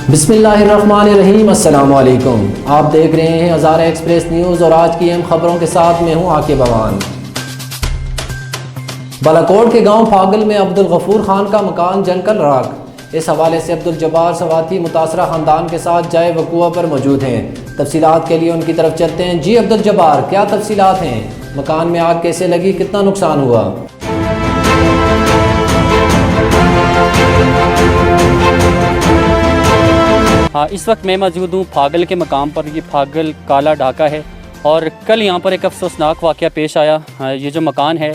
بسم اللہ الرحمن الرحیم، السلام علیکم۔ آپ دیکھ رہے ہیں ہزارہ ایکسپریس نیوز اور آج کی اہم خبروں کے ساتھ میں ہوں عاقب امان۔ بالاکوٹ کے گاؤں پھاگل میں عبدالغفور خان کا مکان جل کر راکھ۔ اس حوالے سے عبدالجبار سواتی متاثرہ خاندان کے ساتھ جائے وقوع پر موجود ہیں۔ تفصیلات کے لیے ان کی طرف چلتے ہیں۔ جی عبدالجبار، کیا تفصیلات ہیں؟ مکان میں آگ کیسے لگی، کتنا نقصان ہوا؟ اس وقت میں موجود ہوں پھاگل کے مقام پر۔ یہ پھاگل کالا ڈھاکہ ہے اور کل یہاں پر ایک افسوسناک واقعہ پیش آیا۔ یہ جو مکان ہے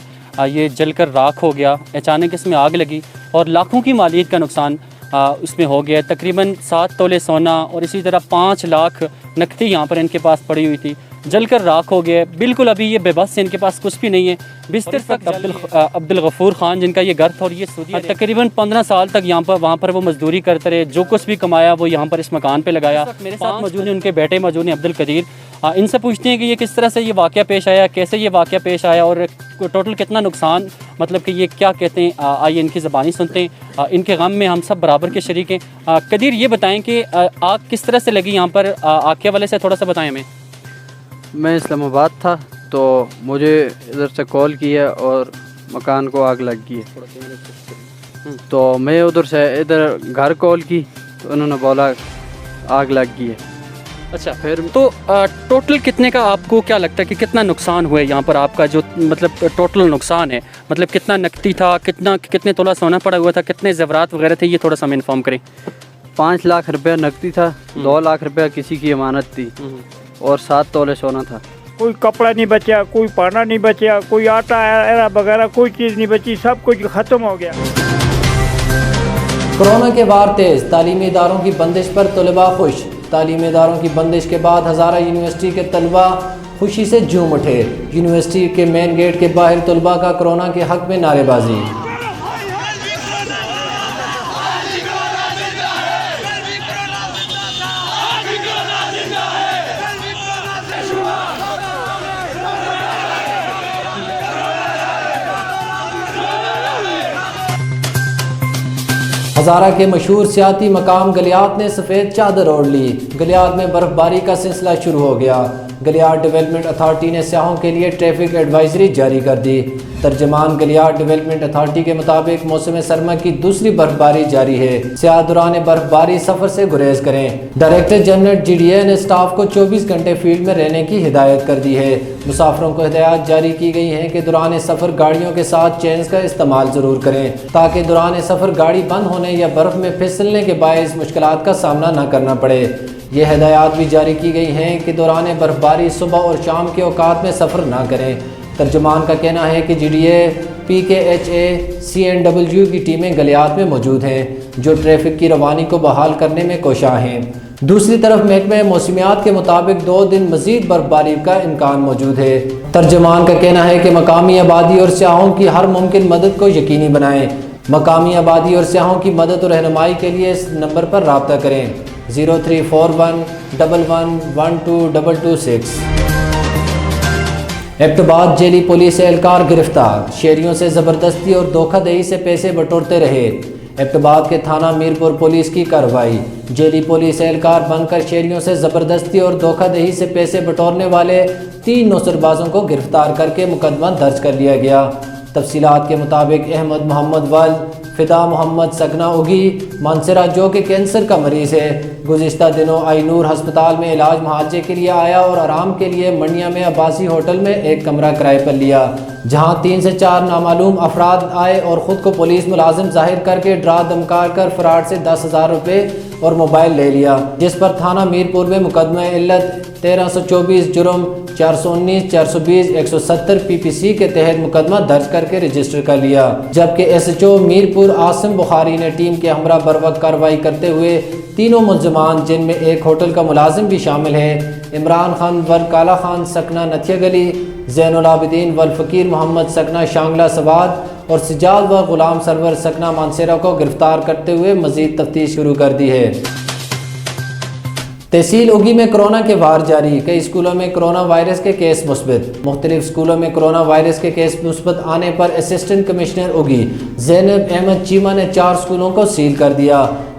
یہ جل کر راکھ ہو گیا، اچانک اس میں آگ لگی اور لاکھوں کی مالیت کا نقصان اس میں ہو گیا۔ تقریباً 7 تولے سونا اور اسی طرح 5 لاکھ نقدی یہاں پر ان کے پاس پڑی ہوئی تھی، جل کر راکھ ہو گئے۔ بالکل ابھی یہ بے بس، ان کے پاس کچھ بھی نہیں ہے۔ بستر تک عبدالغفور خان جن کا یہ گھر تھا اور یہ سعودی تقریباً 15 سال تک وہاں پر وہ مزدوری کرتے رہے، جو کچھ بھی کمایا وہ یہاں پر اس مکان پہ لگایا۔ میرے ساتھ موجود ہیں ان کے بیٹے موجود ہیں عبدالقدیر۔ ان سے پوچھتے ہیں کہ یہ کس طرح سے یہ واقعہ پیش آیا، کیسے یہ واقعہ پیش آیا اور ٹوٹل کتنا نقصان، مطلب کہ یہ کیا کہتے ہیں۔ آئیے ان کی زبانی سنتے ہیں۔ ان کے غم میں ہم سب برابر کے شریک ہیں۔ قدیر، یہ بتائیں کہ آگ کس طرح سے لگی یہاں پر، آگ کے حوالے سے تھوڑا سا بتائیں ہمیں۔ میں اسلام آباد تھا تو مجھے ادھر سے کال کیا اور مکان کو آگ لگ گئی ہے، تو میں ادھر سے ادھر گھر کال کی تو انہوں نے بولا آگ لگ گئی ہے۔ اچھا، پھر تو ٹوٹل کتنے کا آپ کو کیا لگتا ہے کہ کتنا نقصان ہوا ہے یہاں پر آپ کا، جو مطلب ٹوٹل نقصان ہے، مطلب کتنا نقدی تھا، کتنے تولہ سونا پڑا ہوا تھا، کتنے زیورات وغیرہ تھے، یہ تھوڑا سا ہمیں انفارم کریں۔ 5 لاکھ روپیہ نقدی تھا، 2 لاکھ روپیہ کسی کی امانت تھی اور 7 تولے سونا تھا۔ کوئی کپڑا نہیں بچا، کوئی پانا نہیں بچا، کوئی آٹا ایرا وغیرہ کوئی چیز نہیں بچی، سب کچھ ختم ہو گیا۔ کورونا کے وار تیز، تعلیمی اداروں کی بندش پر طلباء خوش۔ تعلیمی اداروں کی بندش کے بعد ہزارہ یونیورسٹی کے طلباء خوشی سے جھوم اٹھے۔ یونیورسٹی کے مین گیٹ کے باہر طلباء کا کورونا کے حق میں نعرے بازی۔ ہزارہ کے مشہور سیاحتی مقام گلیات نے سفید چادر اوڑھ لی۔ گلیات میں برف باری کا سلسلہ شروع ہو گیا۔ گلیات ڈیولپمنٹ اتھارٹی نے سیاحوں کے لیے ٹریفک ایڈوائزری جاری کر دی۔ ترجمان گلیات ڈیولپمنٹ اتھارٹی کے مطابق موسم سرما کی دوسری برف باری جاری ہے۔ سیاح دوران برف باری سفر سے گریز کریں۔ Director general G D A نے اسٹاف کو 24 گھنٹے فیلڈ میں رہنے کی ہدایت کر دی ہے۔ مسافروں کو ہدایات جاری کی گئی ہیں کہ دوران سفر گاڑیوں کے ساتھ چینز کا استعمال ضرور کریں تاکہ دوران سفر گاڑی بند ہونے یا برف میں پھسلنے کے باعث مشکلات کا سامنا نہ کرنا پڑے۔ یہ ہدایات بھی جاری کی گئی ہیں کہ دوران برف باری صبح اور شام کے اوقات میں سفر نہ کریں۔ ترجمان کا کہنا ہے کہ جی D A, P K H A, C N W کی ٹیمیں گلیات میں موجود ہیں جو ٹریفک کی روانی کو بحال کرنے میں کوشاں ہیں۔ دوسری طرف محکمہ موسمیات کے مطابق 2 دن مزید برف باری کا امکان موجود ہے۔ ترجمان کا کہنا ہے کہ مقامی آبادی اور سیاحوں کی ہر ممکن مدد کو یقینی بنائیں۔ مقامی آبادی اور سیاحوں کی مدد اور رہنمائی کے لیے اس نمبر پر رابطہ کریں 0341111226۔ ایبٹباد جیلی پولیس اہلکار گرفتار، شہریوں سے زبردستی اور دھوکہ دہی سے پیسے بٹورتے رہے۔ ایبٹباد کے تھانہ میرپور پولیس کی کارروائی، جیلی پولیس اہلکار بن کر شہریوں سے زبردستی اور دھوکہ دہی سے پیسے بٹورنے والے 3 نوسربازوں کو گرفتار کر کے مقدمہ درج کر لیا گیا۔ تفصیلات کے مطابق احمد محمد ولد، فدا محمد سگنا اگی مانسرا جو کہ کینسر کا مریض ہے، گزشتہ دنوں آئی نور ہسپتال میں علاج معالجے کے لیے آیا اور آرام کے لیے منڈیا میں عباسی ہوٹل میں ایک کمرہ کرائے پر لیا، جہاں 3 سے 4 نامعلوم افراد آئے اور خود کو پولیس ملازم ظاہر کر کے ڈرا دھمکا کر فرار سے 10,000 روپے اور موبائل لے لیا، جس پر تھانہ میرپور میں مقدمہ علت 1324 جرم 419 420 170 پی پی سی کے تحت مقدمہ درج کر کے رجسٹر کر لیا، جبکہ S H O Mirpur Asim Bukhari نے ٹیم کے ہمراہ بروقت کارروائی کرتے ہوئے تینوں ملزمان، جن میں ایک ہوٹل کا ملازم بھی شامل ہے، عمران خان ول کالا خان سکنا نتھیا گلی، زین العابدین والفقیر محمد سکنا شانگلہ سواد اور سجاد و غلام سرور سکنا مانسیرا کو گرفتار کرتے ہوئے مزید تفتیش شروع کر دی ہے۔ تحصیل اگی میں کورونا کے وار جاری، کئی اسکولوں میں کورونا وائرس کے کیس مثبت۔ مختلف اسکولوں میں کورونا وائرس کے کیس مثبت آنے پر اسسٹنٹ کمشنر اگی زینب احمد چیمہ نے 4 اسکولوں کو سیل کر دیا۔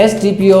SDPO